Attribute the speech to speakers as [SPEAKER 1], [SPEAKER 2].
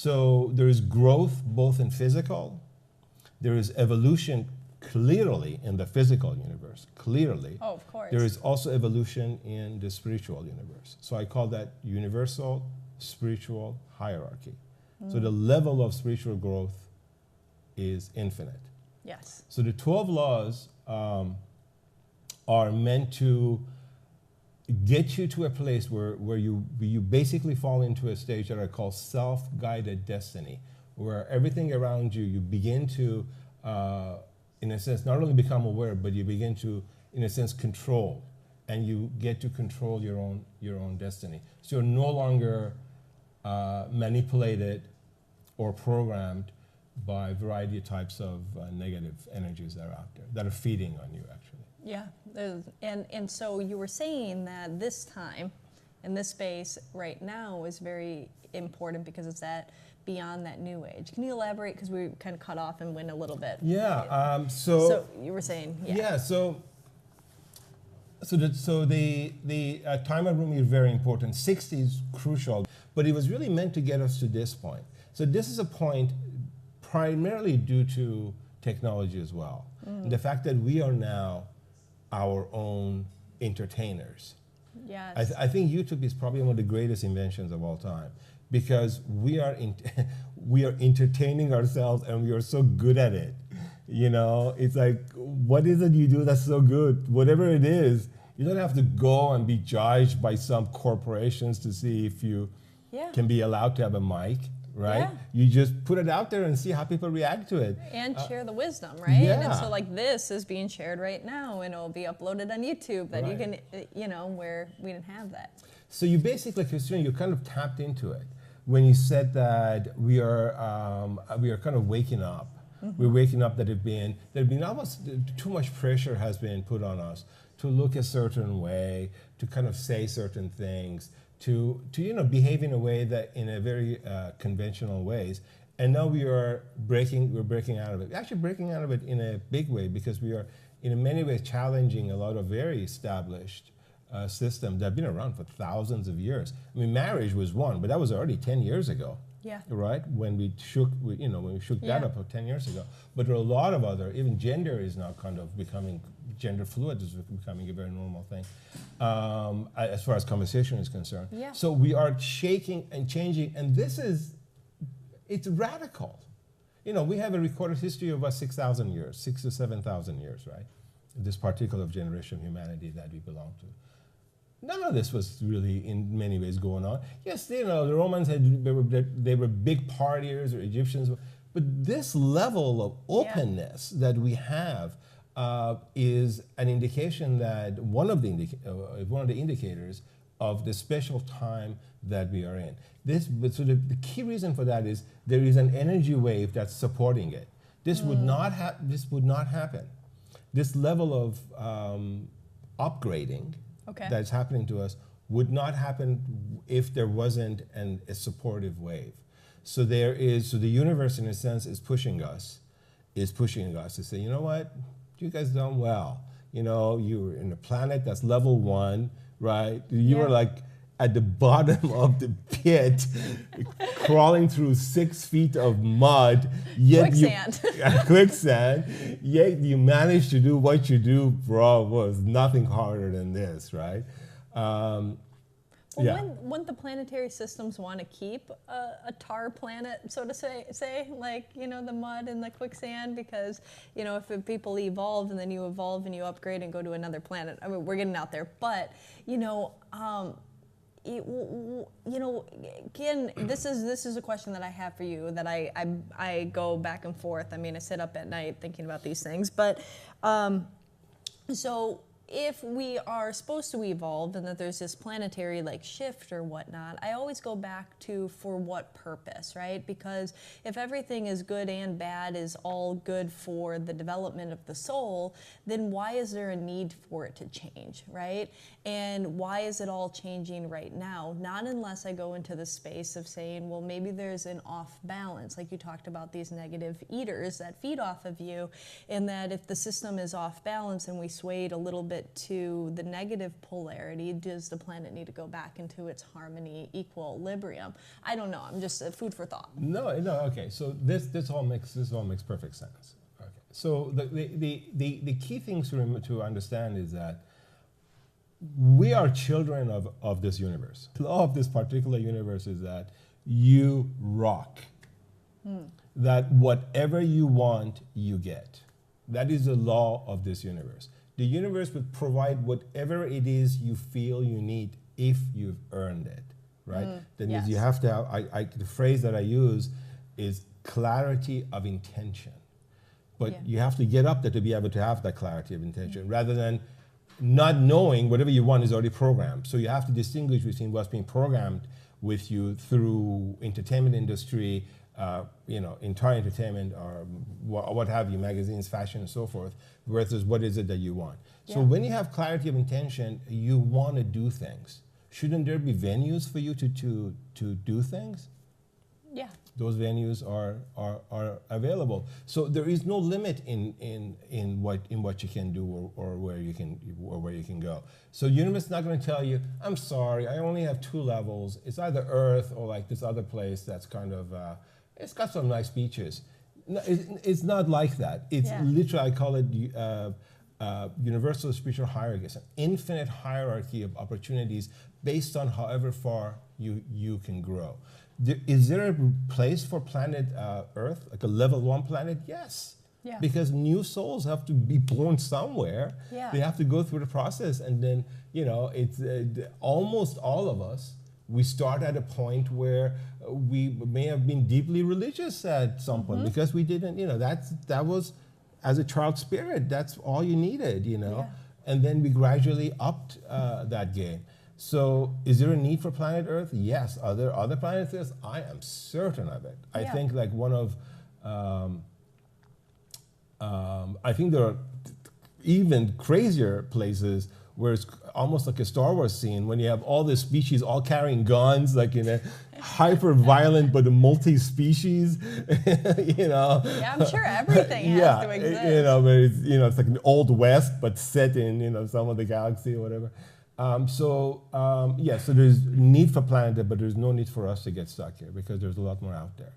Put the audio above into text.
[SPEAKER 1] So there is growth both in physical, there is evolution clearly in the physical universe, clearly.
[SPEAKER 2] Oh, of course.
[SPEAKER 1] There is also evolution in the spiritual universe. So I call that universal spiritual hierarchy. So the level of spiritual growth is infinite.
[SPEAKER 2] Yes.
[SPEAKER 1] So the 12 laws are meant to get you to a place where you basically fall into a stage that I call self-guided destiny, where everything around you begin to, in a sense, not only become aware, but you begin to, in a sense, control, and you get to control your own destiny. So you're no longer manipulated or programmed by a variety of types of negative energies that are out there, that are feeding on you, actually.
[SPEAKER 2] Yeah, and so you were saying that this time, in this space right now, is very important because it's that beyond that new age. Can you elaborate, because we kind of cut off and went a little bit?
[SPEAKER 1] Yeah.
[SPEAKER 2] So you were saying, yeah.
[SPEAKER 1] Yeah. So the time of Rumi is very important. 60 is crucial, but it was really meant to get us to this point. So this is a point primarily due to technology as well. The fact that we are now our own entertainers.
[SPEAKER 2] Yes.
[SPEAKER 1] I think YouTube is probably one of the greatest inventions of all time, because we are entertaining ourselves, and we are so good at it. You know, it's like, what is it you do that's so good? Whatever it is, you don't have to go and be judged by some corporations to see if you can be allowed to have a mic, right?
[SPEAKER 2] Yeah.
[SPEAKER 1] You just put it out there and see how people react to it.
[SPEAKER 2] And share the wisdom, right?
[SPEAKER 1] Yeah.
[SPEAKER 2] And so like this is being shared right now, and it'll be uploaded on YouTube that you can, where we didn't have that.
[SPEAKER 1] So you basically, Christina, you kind of tapped into it when you said that we are kind of waking up. We're waking up that there's been almost too much pressure has been put on us to look a certain way, to kind of say certain things, to behave in a way that in a very conventional ways. And now we're breaking out of it. Actually breaking out of it in a big way, because we are in many ways challenging a lot of very established systems that have been around for thousands of years. I mean, marriage was one, but that was already 10 years ago.
[SPEAKER 2] Yeah.
[SPEAKER 1] Right? When we shook that up 10 years ago. But there are a lot of other, even gender is now kind of becoming, gender fluid is becoming a very normal thing, as far as conversation is concerned.
[SPEAKER 2] Yeah.
[SPEAKER 1] So we are shaking and changing, and it's radical. We have a recorded history of about 6,000 years, 6,000 to 7,000 years, right? This particular generation of humanity that we belong to. None of this was really, in many ways, going on. Yes, the Romans they were big partiers, or Egyptians, but this level of openness that we have is an indication that one of the indicators of the special time that we are in. So the key reason for that is there is an energy wave that's supporting it. This would not happen. This level of upgrading that's happening to us would not happen if there wasn't a supportive wave. So the universe, in a sense, is pushing us to say, you know what, you guys done well. You're in a planet that's level 1, right? You were like at the bottom of the pit, crawling through 6 feet of mud. Yet quicksand. Yet you managed to do what you do, bro. Was nothing harder than this, right?
[SPEAKER 2] Wouldn't the planetary systems want to keep a tar planet, so to say, like, the mud and the quicksand? Because, if people evolve and then you evolve and you upgrade and go to another planet, I mean, we're getting out there. But, again, this is a question that I have for you that I go back and forth. I mean, I sit up at night thinking about these things. But so if we are supposed to evolve and that there's this planetary shift or whatnot, I always go back to for what purpose, right? Because if everything is good and bad is all good for the development of the soul, then why is there a need for it to change, right? And why is it all changing right now? Not unless I go into the space of saying, well, maybe there's an off balance, like you talked about these negative eaters that feed off of you, and that if the system is off balance and we swayed a little bit it to the negative polarity, does the planet need to go back into its harmony, equilibrium? I don't know. I'm just food for thought.
[SPEAKER 1] No, okay. So this all makes perfect sense. Okay. So the key things to understand is that we are children of this universe. The law of this particular universe is that you rock. That whatever you want, you get. That is the law of this universe. The universe would provide whatever it is you feel you need if you've earned it, right? That means you have to have, the phrase that I use is clarity of intention. But you have to get up there to be able to have that clarity of intention, rather than not knowing whatever you want is already programmed. So you have to distinguish between what's being programmed with you through entertainment industry, entire entertainment or what have you, magazines, fashion, and so forth, versus what is it that you want. So when you have clarity of intention, you want to do things. Shouldn't there be venues for you to do things?
[SPEAKER 2] Yeah.
[SPEAKER 1] Those venues are available. So there is no limit in what you can do or where you can go. So universe is not going to tell you, I'm sorry, I only have 2 levels. It's either Earth or like this other place that's kind of it's got some nice beaches. No, it's not like that. It's literally, I call it universal spiritual hierarchy. It's an infinite hierarchy of opportunities based on however far you can grow. Is there a place for planet Earth, like a level 1 planet? Yes.
[SPEAKER 2] Yeah.
[SPEAKER 1] Because new souls have to be born somewhere.
[SPEAKER 2] Yeah.
[SPEAKER 1] They have to go through the process, and then it's almost all of us. We start at a point where we may have been deeply religious at some point because we didn't. That was, as a child spirit, that's all you needed. And then we gradually upped that game. So is there a need for planet Earth? Yes. Are there other planets? Yes. I am certain of it. I think like one of, I think there are even crazier places where it's almost like a Star Wars scene when you have all the species all carrying guns, like in a hyper violent but a multi-species,
[SPEAKER 2] Yeah, I'm sure everything has to exist.
[SPEAKER 1] But it's like an old West but set in some of the galaxy or whatever. So there's need for planet, but there's no need for us to get stuck here because there's a lot more out there.